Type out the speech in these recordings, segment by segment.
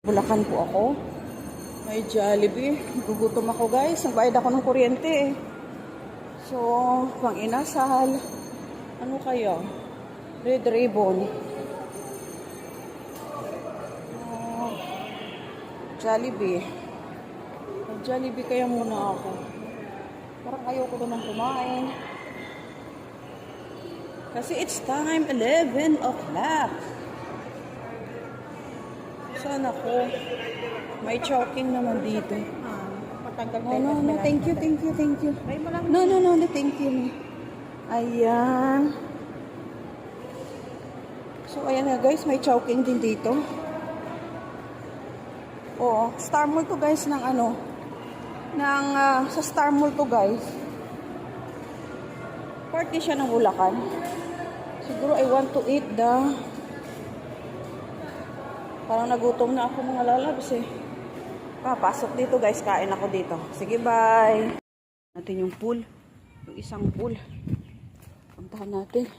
Bulacan po ako. May Jollibee. Gugutom ako guys. Nagbayad ako ng kuryente eh. So, pang inasal. Ano kaya? Red Ribbon. Jollibee. Jollibee kaya muna ako. Parang ayoko naman kumain. Kasi it's time 11 o'clock. Sana ko. May choking naman dito. No, thank you. No, thank you. Ayan. So, ayan nga guys, may choking din dito. Oo, Star Mall to guys ng ano, sa Star Mall to guys. Party siya ng Bulacan. Siguro I want to eat parang nagutom na ako mga lalabs eh. Pasok dito guys, kain ako dito. Sige, bye. Natin yung pool. Yung isang pool. Puntahan natin.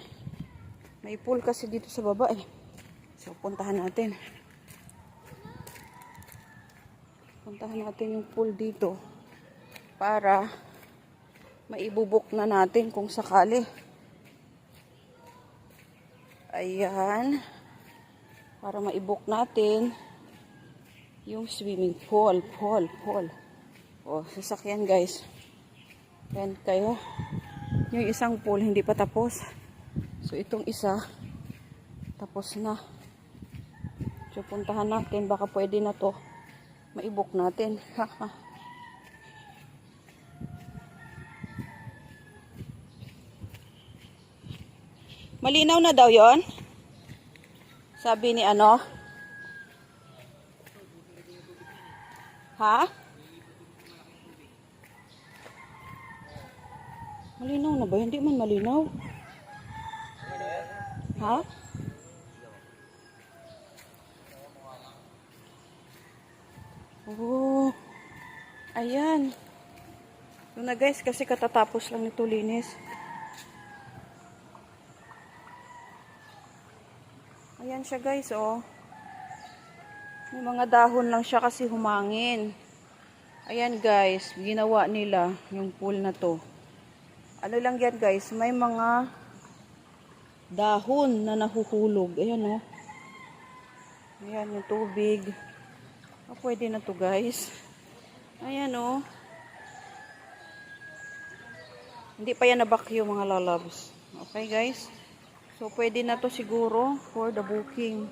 May pool kasi dito sa baba eh. So, puntahan natin. Puntahan natin yung pool dito. Para maibubuk na natin kung sakali. Ayan. Para maibuk natin yung swimming pool. O, sasakyan guys. Yan kayo. Yung isang pool hindi pa tapos. So, itong isa tapos na. So, puntahan natin. Baka pwede na to. Maibuk natin. Malinaw na daw yon. Sabi ni ano? Ha? Malinaw na ba? Hindi man malinaw. Ha? Oh. Ayan. Yun na guys, kasi katatapos lang nito linis. Ayan siya guys, oh. May mga dahon lang siya kasi humangin. Ayan guys, ginawa nila yung pool na to. Ano lang yan guys, may mga dahon na nahuhulog. Ayan oh. Ayan yung tubig. Pwede na to guys. Ayan oh. Hindi pa yan na-vacuum mga lalabs. Okay guys. So pwede na to siguro for the booking.